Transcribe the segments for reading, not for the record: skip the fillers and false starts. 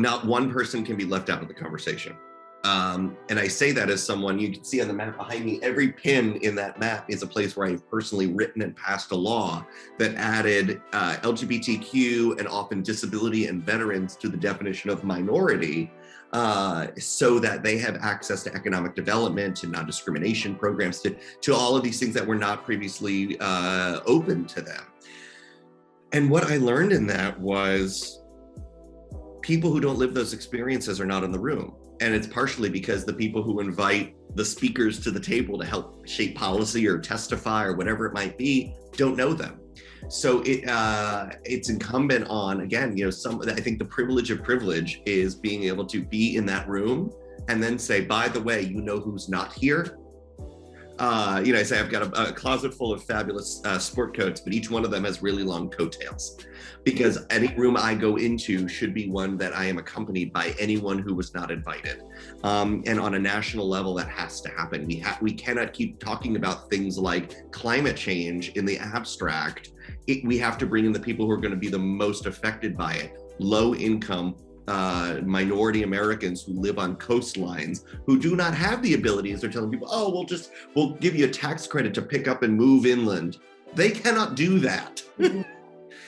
not one person can be left out of the conversation. And I say that as someone, you can see on the map behind me, every pin in that map is a place where I've personally written and passed a law that added LGBTQ and often disability and veterans to the definition of minority, so that they have access to economic development, to non-discrimination programs, to all of these things that were not previously open to them. And what I learned in that was people who don't live those experiences are not in the room. And it's partially because the people who invite the speakers to the table to help shape policy or testify or whatever it might be don't know them. So it's incumbent on, again, I think the privilege of privilege is being able to be in that room and then say, by the way, who's not here? I say I've got a closet full of fabulous sport coats, but each one of them has really long coattails, because any room I go into should be one that I am accompanied by anyone who was not invited. And on a national level, that has to happen. We cannot keep talking about things like climate change in the abstract. We have to bring in the people who are going to be the most affected by it. Low income, minority Americans who live on coastlines, who do not have the ability, as they're telling people, oh, we'll give you a tax credit to pick up and move inland. They cannot do that. Mm-hmm.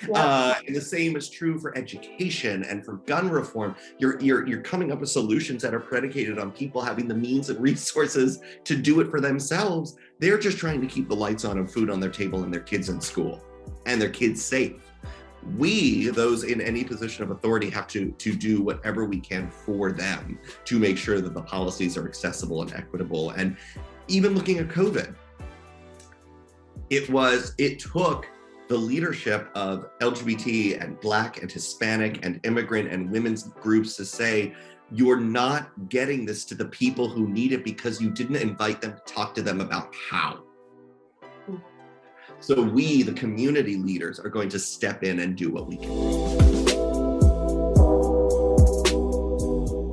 Yeah. And the same is true for education and for gun reform. You're coming up with solutions that are predicated on people having the means and resources to do it for themselves. They're just trying to keep the lights on and food on their table and their kids in school and their kids safe. We, those in any position of authority, have to do whatever we can for them to make sure that the policies are accessible and equitable. And even looking at COVID, it took the leadership of LGBT and Black and Hispanic and immigrant and women's groups to say, you're not getting this to the people who need it because you didn't invite them to talk to them about how. So we, the community leaders, are going to step in and do what we can.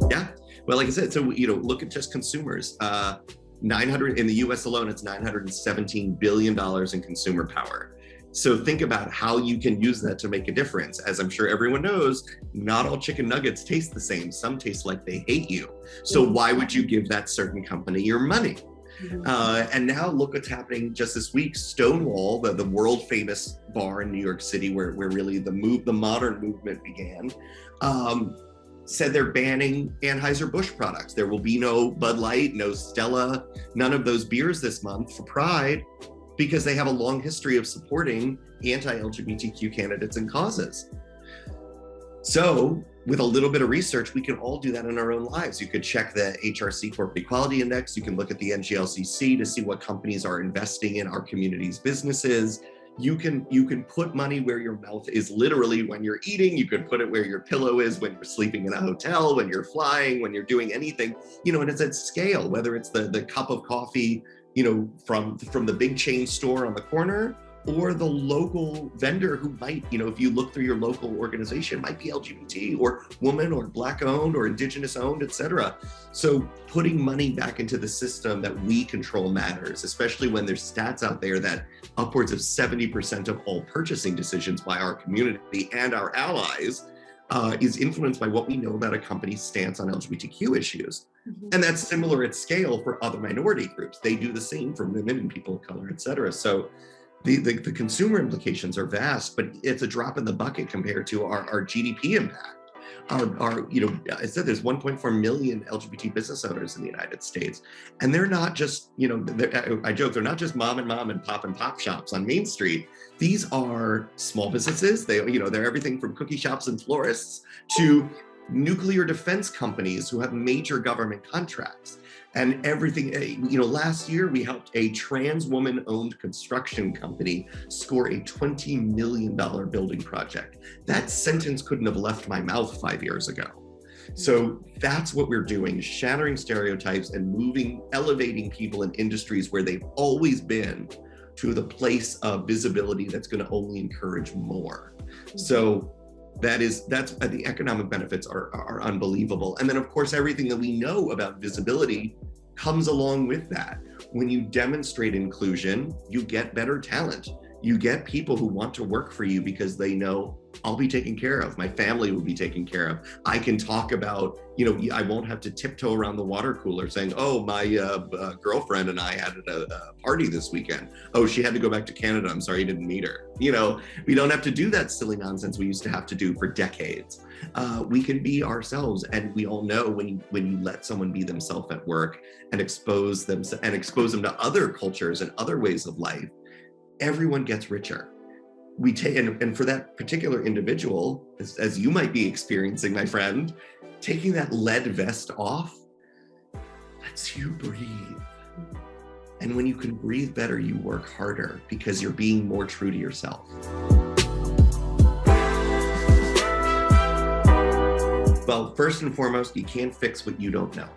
Yeah, well, like I said, so look at just consumers. 900 in the U.S. alone, it's $917 billion in consumer power. So think about how you can use that to make a difference. As I'm sure everyone knows, not all chicken nuggets taste the same. Some taste like they hate you. So why would you give that certain company your money? And now look what's happening just this week. Stonewall, the world famous bar in New York City, where really the modern movement began, said they're banning Anheuser-Busch products. There will be no Bud Light, no Stella, none of those beers this month for Pride, because they have a long history of supporting anti-LGBTQ candidates and causes. So with a little bit of research, we can all do that in our own lives. You could check the HRC Corporate Equality Index. You can look at the NGLCC to see what companies are investing in our community's businesses. You can put money where your mouth is, literally when you're eating. You can put it where your pillow is when you're sleeping in a hotel, when you're flying, when you're doing anything, and it's at scale, whether it's the cup of coffee, from the big chain store on the corner, or the local vendor who might, if you look through your local organization, might be LGBT or woman or Black owned or Indigenous owned, et cetera. So putting money back into the system that we control matters, especially when there's stats out there that upwards of 70% of all purchasing decisions by our community and our allies is influenced by what we know about a company's stance on LGBTQ issues. Mm-hmm. And that's similar at scale for other minority groups. They do the same for women and people of color, et cetera. So the consumer implications are vast, but it's a drop in the bucket compared to our GDP impact. I said there's 1.4 million LGBT business owners in the United States, and they're not just, I joke, they're not just mom and pop shops on Main Street. These are small businesses. They're everything from cookie shops and florists to nuclear defense companies who have major government contracts. And everything, last year we helped a trans woman-owned construction company score a $20 million building project. That sentence couldn't have left my mouth 5 years ago. So that's what we're doing, shattering stereotypes and elevating people in industries where they've always been to the place of visibility that's going to only encourage more. So that's the economic benefits are unbelievable. And then of course, everything that we know about visibility comes along with that. When you demonstrate inclusion, you get better talent. You get people who want to work for you because they know I'll be taken care of. My family will be taken care of. I can talk about, I won't have to tiptoe around the water cooler saying, oh, my girlfriend and I had a party this weekend. Oh, she had to go back to Canada. I'm sorry you didn't meet her. We don't have to do that silly nonsense we used to have to do for decades. We can be ourselves. And we all know when you let someone be themselves at work and expose them to other cultures and other ways of life, everyone gets richer. We take, and for that particular individual, as you might be experiencing, my friend, taking that lead vest off lets you breathe. And when you can breathe better, you work harder because you're being more true to yourself. Well, first and foremost, you can't fix what you don't know.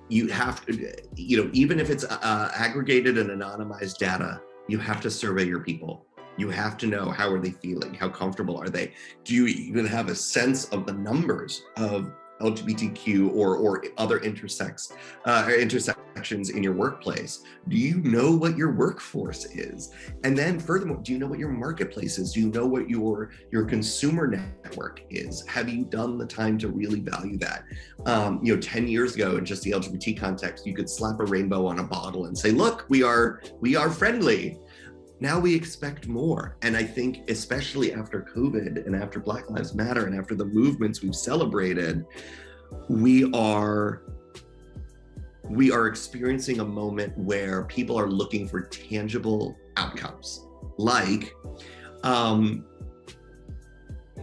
You have to, even if it's aggregated and anonymized data, you have to survey your people. You have to know, how are they feeling? How comfortable are they? Do you even have a sense of the numbers of LGBTQ or other intersections in your workplace? Do you know what your workforce is? And then furthermore, do you know what your marketplace is? Do you know what your consumer network is? Have you done the time to really value that? 10 years ago, in just the LGBT context, you could slap a rainbow on a bottle and say, look, we are friendly. Now we expect more. And I think especially after COVID and after Black Lives Matter and after the movements we've celebrated, we are experiencing a moment where people are looking for tangible outcomes. Like,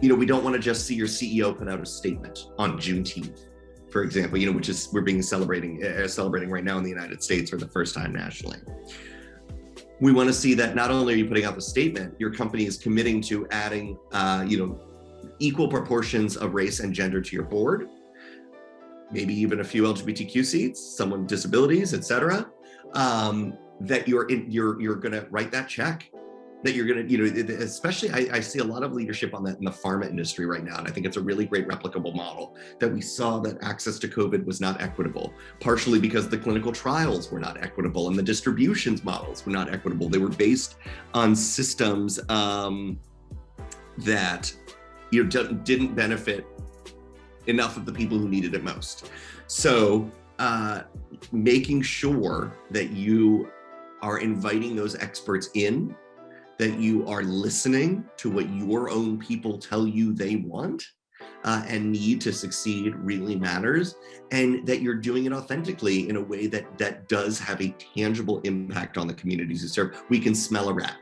we don't want to just see your CEO put out a statement on Juneteenth, for example, which is we're celebrating right now in the United States for the first time nationally. We want to see that not only are you putting out the statement, your company is committing to adding, equal proportions of race and gender to your board, maybe even a few LGBTQ seats, someone with disabilities, et cetera, that you're going to write that check, that you're going to, especially I see a lot of leadership on that in the pharma industry right now. And I think it's a really great replicable model that we saw that access to COVID was not equitable, partially because the clinical trials were not equitable and the distributions models were not equitable. They were based on systems that didn't benefit enough of the people who needed it most. So making sure that you are inviting those experts in, that you are listening to what your own people tell you they want and need to succeed really matters, and that you're doing it authentically in a way that does have a tangible impact on the communities you serve. We can smell a rat.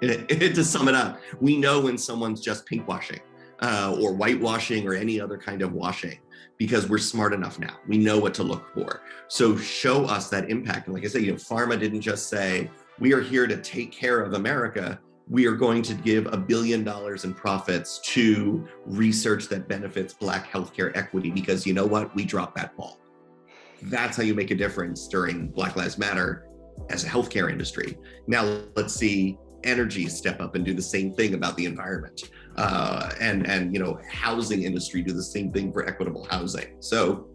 To sum it up, we know when someone's just pinkwashing or whitewashing or any other kind of washing, because we're smart enough now. We know what to look for. So show us that impact. And like I said, pharma didn't just say, we are here to take care of America. We are going to give $1 billion in profits to research that benefits Black healthcare equity, because you know what? We dropped that ball. That's how you make a difference during Black Lives Matter as a healthcare industry. Now let's see energy step up and do the same thing about the environment, and housing industry do the same thing for equitable housing. So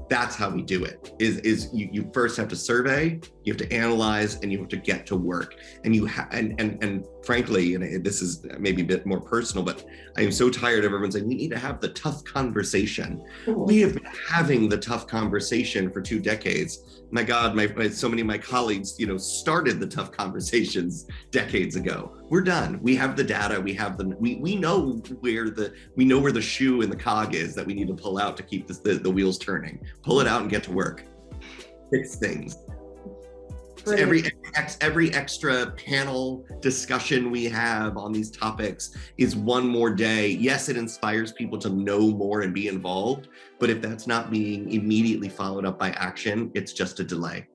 that's how we do it. Is you first have to survey, you have to analyze, and you have to get to work. And and frankly, and this is maybe a bit more personal, but I am so tired of everyone saying we need to have the tough conversation. We have been having the tough conversation for 2 decades. My God, so many of my colleagues, started the tough conversations decades ago. We're done. We have the data. We have we know where the shoe in the cog is that we need to pull out to keep the wheels turning. Pull it out and get to work. Fix things. So every extra panel discussion we have on these topics is one more day. Yes, it inspires people to know more and be involved, but if that's not being immediately followed up by action, it's just a delay.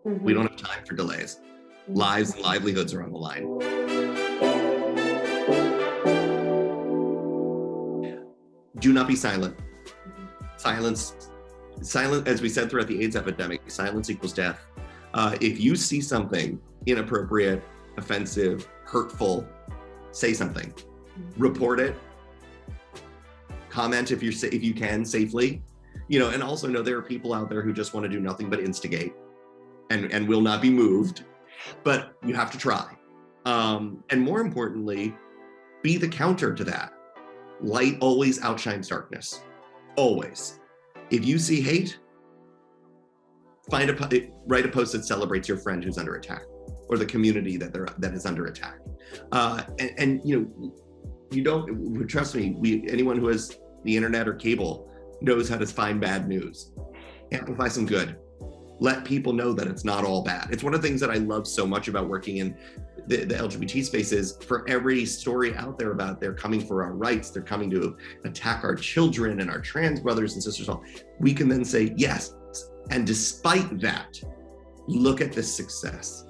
Mm-hmm. We don't have time for delays. Lives and livelihoods are on the line. Do not be silent. Silence, as we said throughout the AIDS epidemic, silence equals death. If you see something inappropriate, offensive, hurtful, say something. Report it. Comment if you can safely. And also know there are people out there who just want to do nothing but instigate and will not be moved. But you have to try. And more importantly, be the counter to that. Light always outshines darkness, always. If you see hate, write a post that celebrates your friend who's under attack, or the community that is under attack. And you don't, trust me, anyone who has the internet or cable knows how to find bad news. Amplify some good. Let people know that it's not all bad. It's one of the things that I love so much about working in the LGBT space is, for every story out there about they're coming for our rights, they're coming to attack our children and our trans brothers and sisters, we can then say, yes, and despite that, look at this success.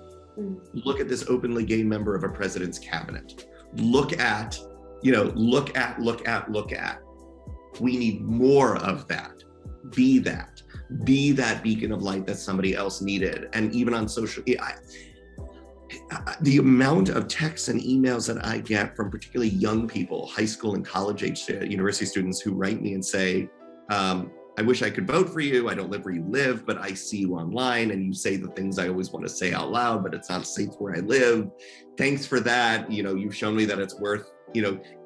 Look at this openly gay member of a president's cabinet. Look at. We need more of that. Be that beacon of light that somebody else needed. And even on social, the amount of texts and emails that I get from particularly young people, high school and college age university students, who write me and say, I wish I could vote for you. I don't live where you live, but I see you online and you say the things I always want to say out loud, but it's not safe where I live. Thanks for that. You've shown me that it's worth,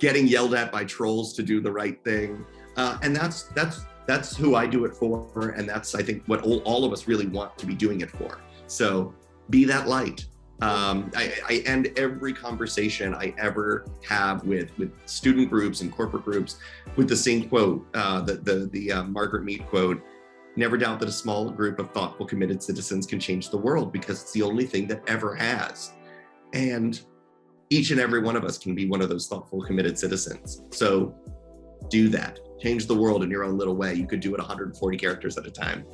getting yelled at by trolls to do the right thing. And that's who I do it for. And that's, I think, what all of us really want to be doing it for. So be that light. I end every conversation I ever have with student groups and corporate groups with the same quote, the Margaret Mead quote: "Never doubt that a small group of thoughtful, committed citizens can change the world, because it's the only thing that ever has." And each and every one of us can be one of those thoughtful, committed citizens. So do that. Change the world in your own little way. You could do it 140 characters at a time.